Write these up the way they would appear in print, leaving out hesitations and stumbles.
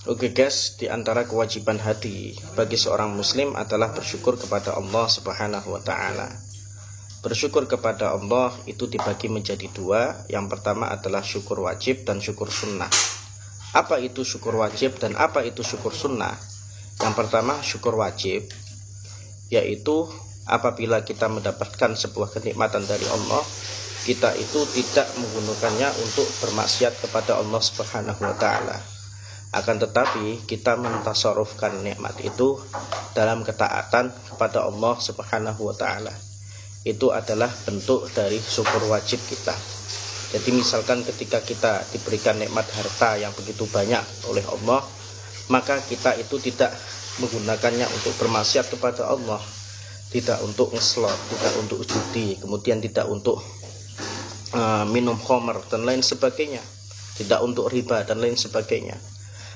Oke guys, di antara kewajiban hati bagi seorang muslim adalah bersyukur kepada Allah Subhanahu wa taala. Bersyukur kepada Allah itu dibagi menjadi dua. Yang pertama adalah syukur wajib dan syukur sunnah. Apa itu syukur wajib dan apa itu syukur sunnah? Yang pertama syukur wajib, yaitu apabila kita mendapatkan sebuah kenikmatan dari Allah, kita itu tidak menggunakannya untuk bermaksiat kepada Allah Subhanahu wa taala. Akan tetapi kita mentasarufkan nikmat itu dalam ketaatan kepada Allah Subhanahu wa taala. Itu adalah bentuk dari syukur wajib kita. Jadi misalkan ketika kita diberikan nikmat harta yang begitu banyak oleh Allah, maka kita itu tidak menggunakannya untuk bermaksiat kepada Allah, tidak untuk ngeslot, tidak untuk judi, kemudian tidak untuk minum khamr dan lain sebagainya, tidak untuk riba dan lain sebagainya.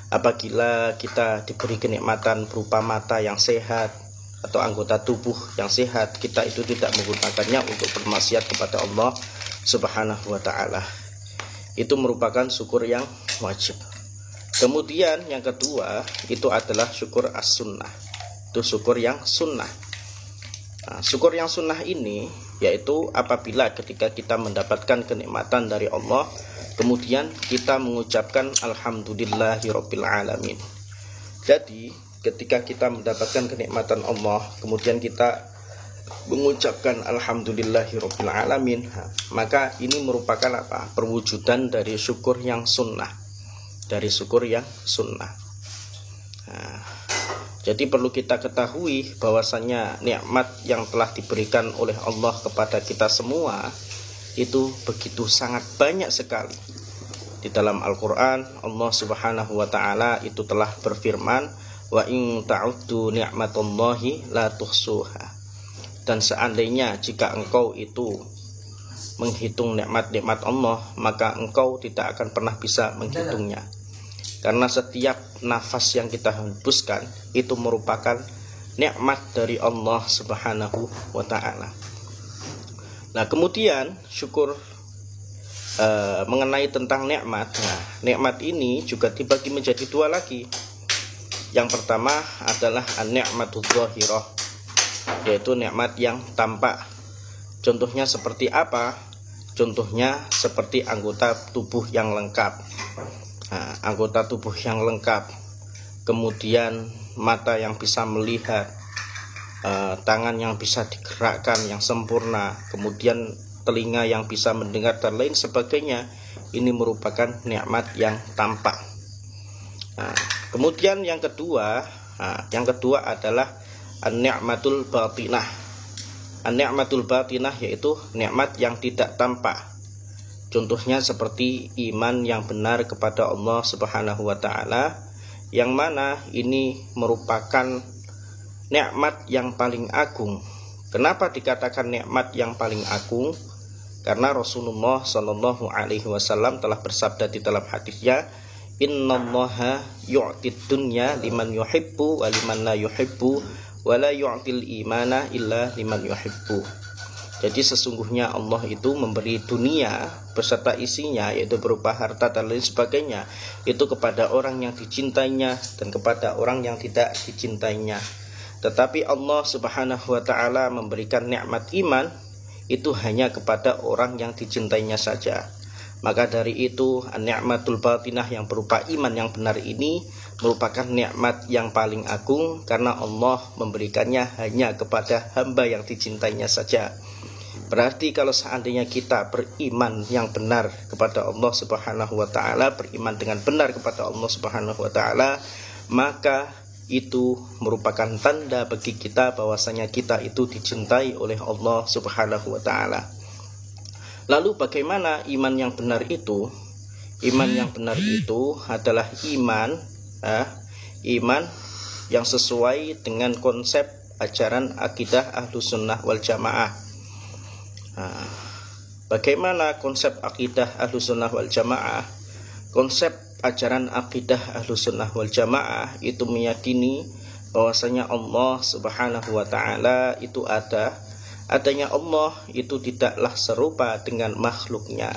Apabila kita diberi kenikmatan berupa mata yang sehat atau anggota tubuh yang sehat, kita itu tidak menggunakannya untuk bermaksiat kepada Allah Subhanahu wa ta'ala. Itu merupakan syukur yang wajib. Kemudian yang kedua itu adalah syukur as-sunnah. Itu syukur yang sunnah. Nah, syukur yang sunnah ini yaitu apabila ketika kita mendapatkan kenikmatan dari Allah, kemudian kita mengucapkan alhamdulillahirabbil alamin. Jadi ketika kita mendapatkan kenikmatan Allah, kemudian kita mengucapkan alhamdulillahirabbil alamin, maka ini merupakan apa? Perwujudan dari syukur yang sunnah. Dari syukur yang sunnah. Nah, jadi perlu kita ketahui bahwasanya nikmat yang telah diberikan oleh Allah kepada kita semua itu begitu sangat banyak sekali. Di dalam Al-Quran Allah Subhanahu wa ta'ala itu telah berfirman, wa in ta'uddu ni'matallahi la tuhsuha. Dan seandainya jika engkau itu menghitung nikmat-nikmat Allah, maka engkau tidak akan pernah bisa menghitungnya. Karena setiap nafas yang kita hembuskan itu merupakan nikmat dari Allah Subhanahu wa ta'ala. Nah, kemudian syukur mengenai tentang nikmat. Nah, nikmat ini juga dibagi menjadi dua lagi. Yang pertama adalah an-ni'matul zahirah, yaitu nikmat yang tampak. Contohnya seperti apa? Contohnya seperti anggota tubuh yang lengkap. Nah, anggota tubuh yang lengkap, kemudian mata yang bisa melihat, tangan yang bisa digerakkan yang sempurna, kemudian telinga yang bisa mendengar dan lain sebagainya. Ini merupakan nikmat yang tampak. Nah, kemudian yang kedua adalah an-ni'matul batinah. An-ni'matul batinah yaitu nikmat yang tidak tampak. Contohnya seperti iman yang benar kepada Allah Subhanahu wa ta'ala, yang mana ini merupakan nikmat yang paling agung. Kenapa dikatakan nikmat yang paling agung? Karena Rasulullah Shallallahu Alaihi Wasallam telah bersabda di dalam hadisnya, innallaha yu'tid dunya liman yuhibbu wa liman la yuhibbu wa la yu'til imana illa liman yuhibbu. Jadi sesungguhnya Allah itu memberi dunia beserta isinya, yaitu berupa harta dan lain sebagainya, itu kepada orang yang dicintainya dan kepada orang yang tidak dicintainya. Tetapi Allah Subhanahu wa ta'ala memberikan nikmat iman itu hanya kepada orang yang dicintainya saja. Maka dari itu an-ni'matul batinah yang berupa iman yang benar ini merupakan nikmat yang paling agung, karena Allah memberikannya hanya kepada hamba yang dicintainya saja. Berarti kalau seandainya kita beriman yang benar kepada Allah Subhanahu wa ta'ala, beriman dengan benar kepada Allah Subhanahu wa ta'ala, maka itu merupakan tanda bagi kita bahwasanya kita itu dicintai oleh Allah Subhanahu wa ta'ala. Lalu bagaimana iman yang benar itu? Iman yang benar itu adalah iman yang sesuai dengan konsep ajaran akidah Ahlus Sunnah wal Jamaah. Bagaimana konsep akidah Ahlus Sunnah wal Jamaah? Konsep ajaran akidah Ahlus Sunnah wal Jamaah itu meyakini bahwasanya Allah Subhanahu wa ta'ala itu adanya Allah itu tidaklah serupa dengan makhluknya.